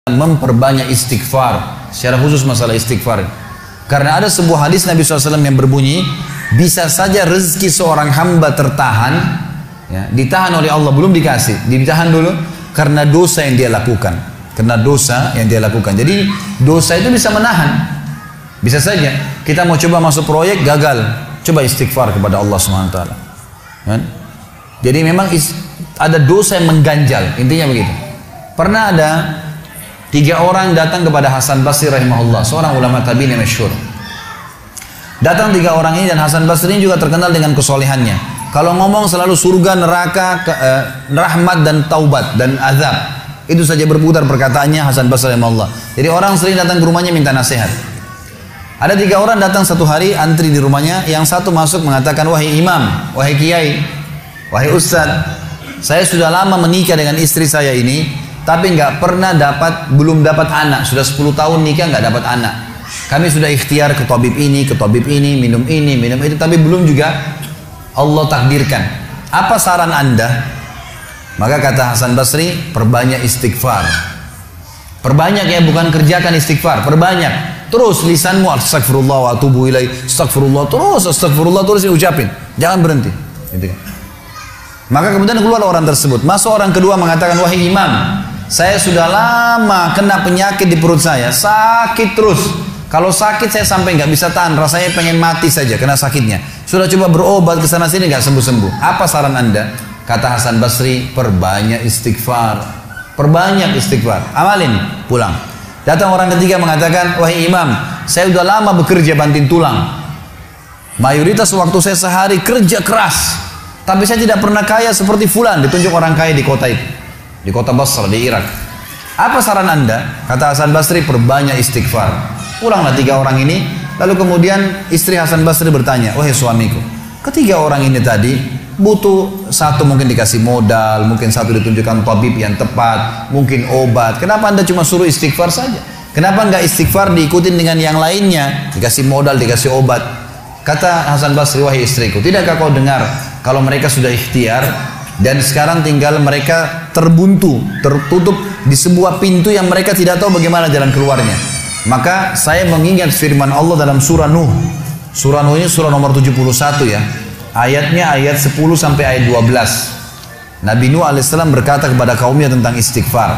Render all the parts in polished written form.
memperbanyak istighfar, secara khusus masalah istighfar. Karena ada sebuah hadis Nabi SAW yang berbunyi, bisa saja rezeki seorang hamba tertahan, ya, ditahan oleh Allah, belum dikasih, ditahan dulu karena dosa yang dia lakukan. Karena dosa yang dia lakukan. Jadi dosa itu bisa menahan. Bisa saja kita mau coba masuk proyek gagal, coba istighfar kepada Allah SWT. Kan? Jadi memang ada dosa yang mengganjal, intinya begitu. Pernah ada 3 orang datang kepada Hasan Basri rahimahullah, seorang ulama tabi'in yang masyhur. Datang 3 orang ini, dan Hasan Basri ini juga terkenal dengan kesolehannya. Kalau ngomong selalu surga, neraka, rahmat dan taubat dan azab. Itu saja berputar perkataannya Hasan Basri rahimahullah. Jadi orang sering datang ke rumahnya minta nasihat. Ada 3 orang datang satu hari antri di rumahnya. Yang satu masuk mengatakan, wahai imam, wahai kiai, wahai ustaz, saya sudah lama menikah dengan istri saya ini, tapi belum dapat anak. Sudah 10 tahun nikah nggak dapat anak. Kami sudah ikhtiar ke tabib ini, minum itu, tapi belum juga Allah takdirkan. Apa saran anda? Maka kata Hasan Basri, perbanyak istighfar. Perbanyak ya, bukan kerjakan istighfar, perbanyak. Terus lisanmu astagfirullah wa atubu ilaih, astagfirullah terus diucapin, jangan berhenti. Gitu kan. Maka kemudian keluar orang tersebut. Masuk orang kedua mengatakan, wahai imam, saya sudah lama kena penyakit di perut saya, sakit terus. Kalau sakit saya sampai nggak bisa tahan, rasanya pengen mati saja kena sakitnya. Sudah coba berobat ke sana sini nggak sembuh-sembuh. Apa saran anda? Kata Hasan Basri, perbanyak istighfar, perbanyak istighfar. Amalin, pulang. Datang orang ketiga mengatakan, wahai imam, saya sudah lama bekerja banting tulang. Mayoritas waktu saya sehari kerja keras, tapi saya tidak pernah kaya seperti fulan. Ditunjuk orang kaya di kota itu, di kota Basra, di Irak. Apa saran anda? Kata Hasan Basri, perbanyak istighfar. Pulanglah 3 orang ini. Lalu kemudian istri Hasan Basri bertanya, wahai suamiku, ketiga orang ini tadi butuh, satu mungkin dikasih modal, mungkin satu ditunjukkan tabib yang tepat, mungkin obat. Kenapa anda cuma suruh istighfar saja? Kenapa enggak istighfar diikutin dengan yang lainnya? Dikasih modal, dikasih obat. Kata Hasan Basri, wahai istriku, tidakkah kau dengar kalau mereka sudah ikhtiar dan sekarang tinggal mereka terbuntu, tertutup di sebuah pintu yang mereka tidak tahu bagaimana jalan keluarnya. Maka saya mengingat firman Allah dalam surah Nuh. Surah Nuh ini surah nomor 71 ya. Ayatnya ayat 10 sampai ayat 12. Nabi Nuh alaihissalam berkata kepada kaumnya tentang istighfar.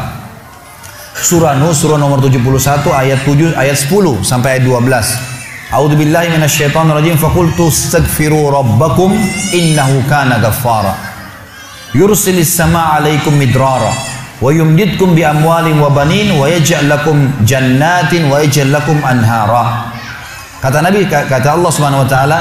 Surah Nuh surah nomor 71 ayat 7 ayat 10 sampai ayat 12. A'udzubillahi minasyaitonirrajim, faqultu astaghfiru rabbakum innahu kana ghaffara yursilis samaa 'alaikum midrara wa yumdidkum bi amwalin wa banin wa yaj'al lakum jannatin wa yaj'al lakum anhara. Kata Nabi, kata Allah Subhanahu wa taala,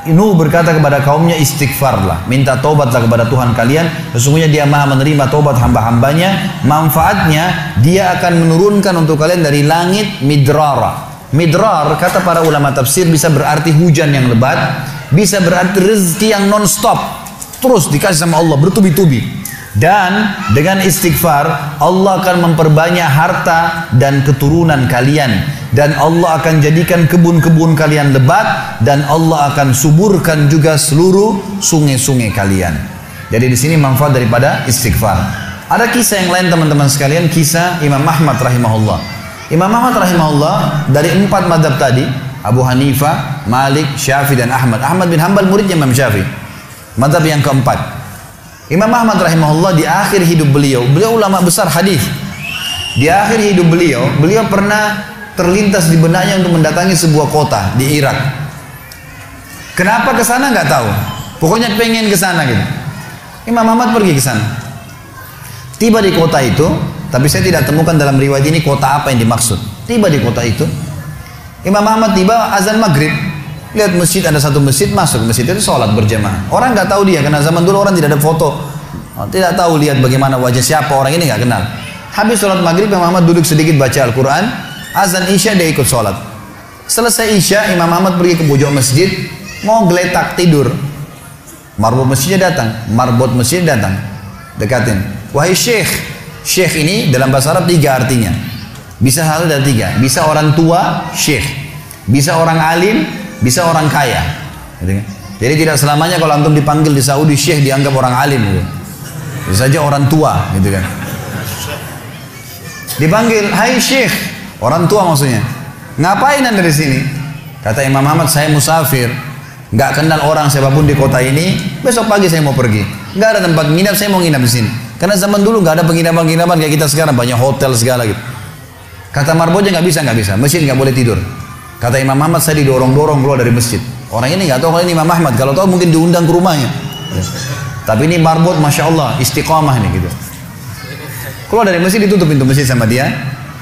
Nuh berkata kepada kaumnya, istighfarlah, minta taubatlah kepada Tuhan kalian, sesungguhnya Dia Maha menerima taubat hamba-hambanya. Manfaatnya Dia akan menurunkan untuk kalian dari langit midrara. Midrar kata para ulama tafsir bisa berarti hujan yang lebat, bisa berarti rezeki yang non-stop, terus dikasih sama Allah bertubi-tubi. Dan dengan istighfar Allah akan memperbanyak harta dan keturunan kalian, dan Allah akan jadikan kebun-kebun kalian lebat, dan Allah akan suburkan juga seluruh sungai-sungai kalian. Jadi di sini manfaat daripada istighfar. Ada kisah yang lain teman-teman sekalian, kisah Imam Ahmad rahimahullah. Imam Ahmad rahimahullah dari 4 mazhab tadi, Abu Hanifah, Malik, Syafi'i dan Ahmad. Ahmad bin Hanbal muridnya Imam Syafi'i. Mazhab yang keempat. Imam Ahmad rahimahullah di akhir hidup beliau ulama besar hadis. Di akhir hidup beliau pernah terlintas di benaknya untuk mendatangi sebuah kota di Irak. Kenapa ke sana nggak tahu. Pokoknya pengen ke sana gitu. Imam Ahmad pergi ke sana. Tiba di kota itu, tapi saya tidak temukan dalam riwayat ini kota apa yang dimaksud. Tiba di kota itu, Imam Ahmad tiba azan maghrib. Lihat masjid, ada satu masjid, masuk masjid itu sholat berjamaah. Orang nggak tahu dia, karena zaman dulu orang tidak ada foto, tidak tahu lihat bagaimana wajah siapa orang ini, nggak kenal. Habis sholat maghrib, Imam Ahmad duduk sedikit baca Al-Quran. Azan isya dia ikut sholat. Selesai isya, Imam Ahmad pergi ke pojok masjid, mau geletak tidur. Marbot masjidnya datang, dekatin. Wahai syekh, syekh ini dalam bahasa Arab 3 artinya. Bisa hal dari 3. Bisa orang tua, syekh. Bisa orang alim, bisa orang kaya. Jadi tidak selamanya kalau antum dipanggil di Saudi syekh dianggap orang alim gitu. Bisa saja orang tua gitu kan. Dipanggil, hai Syekh, orang tua maksudnya. Ngapain anda di sini? Kata Imam Ahmad, saya musafir, nggak kenal orang siapapun di kota ini. Besok pagi saya mau pergi, nggak ada tempat nginap, saya mau nginap di sini. Karena zaman dulu nggak ada penginapan-penginapan kayak kita sekarang, banyak hotel segala gitu. Kata marbotnya nggak bisa, masjid nggak boleh tidur. Kata Imam Ahmad, saya didorong-dorong keluar dari masjid. Orang ini nggak tahu kalau ini Imam Ahmad, kalau tahu mungkin diundang ke rumahnya. Tapi ini marbot, masya Allah, istiqamah nih gitu. Keluar dari masjid, ditutup pintu masjid sama dia.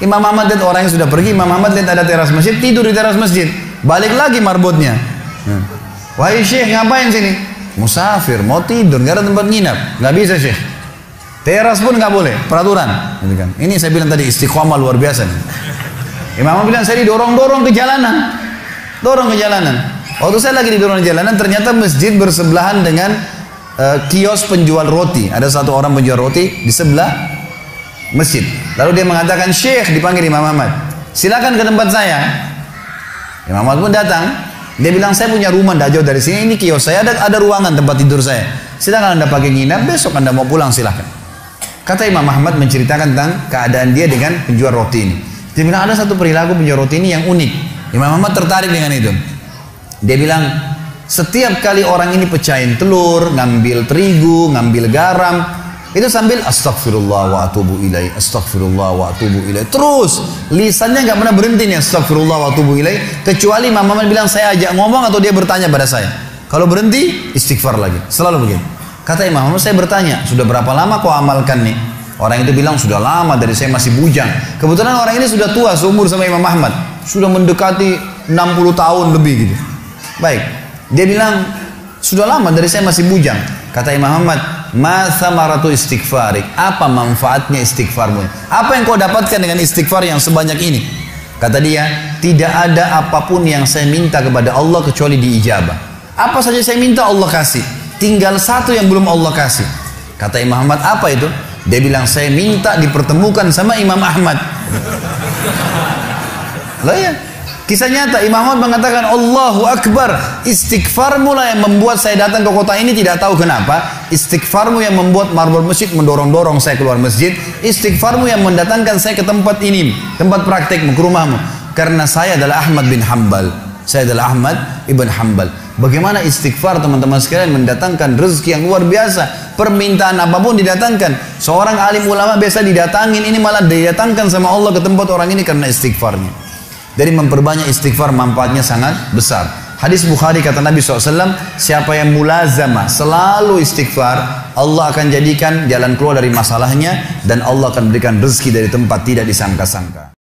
Imam Ahmad lihat orang yang sudah pergi, Imam Ahmad lihat ada teras masjid, tidur di teras masjid. Balik lagi marbotnya. Wahai Syekh, ngapain sini? Musafir, mau tidur, nggak ada tempat nginap. Nggak bisa Syekh. Teras pun nggak boleh, peraturan. Ini saya bilang tadi istiqomah luar biasa. Imam Ahmad bilang saya didorong-dorong ke jalanan, Waktu saya lagi didorong ke jalanan, ternyata masjid bersebelahan dengan kios penjual roti. Ada satu orang penjual roti di sebelah masjid. Lalu dia mengatakan, Syekh, dipanggil Imam Ahmad, silakan ke tempat saya. Imam Ahmad pun datang. Dia bilang, saya punya rumah tidak jauh dari sini, ini kios saya, ada ruangan tempat tidur saya. Silakan anda pakai nginap, besok anda mau pulang silakan. Kata Imam Ahmad menceritakan tentang keadaan dia dengan penjual roti ini. Dia bilang, ada satu perilaku penjual roti ini yang unik. Imam Ahmad tertarik dengan itu. Dia bilang, setiap kali orang ini pecahin telur, ngambil terigu, ngambil garam, itu sambil astagfirullah wa atubu ilaih, astagfirullah wa atubu ilaih. Terus lisannya nggak pernah berhenti nih, astagfirullah wa atubu ilaih, kecuali Imam Ahmad bilang saya ajak ngomong atau dia bertanya pada saya. Kalau berhenti istighfar lagi, selalu begitu. Kata Imam Ahmad, saya bertanya, sudah berapa lama kau amalkan nih? Orang itu bilang, sudah lama, dari saya masih bujang. Kebetulan orang ini sudah tua seumur sama Imam Ahmad, sudah mendekati 60 tahun lebih gitu. Baik, dia bilang, sudah lama, dari saya masih bujang. Kata Imam Ahmad, ma thamaratu istighfarik, apa manfaatnya istighfarmu? Apa yang kau dapatkan dengan istighfar yang sebanyak ini? Kata dia, tidak ada apapun yang saya minta kepada Allah kecuali diijabah. Apa saja saya minta Allah kasih, tinggal satu yang belum Allah kasih. Kata Imam Ahmad, apa itu? Dia bilang, saya minta dipertemukan sama Imam Ahmad. Lah ya, kisah nyata. Imam Ahmad mengatakan, Allahu Akbar, istighfarmu lah yang membuat saya datang ke kota ini, tidak tahu kenapa. Istighfarmu yang membuat marbot masjid mendorong-dorong saya keluar masjid. Istighfarmu yang mendatangkan saya ke tempat ini, tempat praktekmu, ke rumahmu. Karena saya adalah Ahmad bin Hanbal. Saya adalah Ahmad ibn Hanbal. Bagaimana istighfar teman-teman sekalian mendatangkan rezeki yang luar biasa. Permintaan apapun didatangkan. Seorang alim ulama biasa didatangin, ini malah didatangkan sama Allah ke tempat orang ini karena istighfarnya. Dari memperbanyak istighfar manfaatnya sangat besar. Hadis Bukhari kata Nabi SAW, siapa yang mulazamah selalu istighfar, Allah akan jadikan jalan keluar dari masalahnya dan Allah akan berikan rezeki dari tempat tidak disangka-sangka.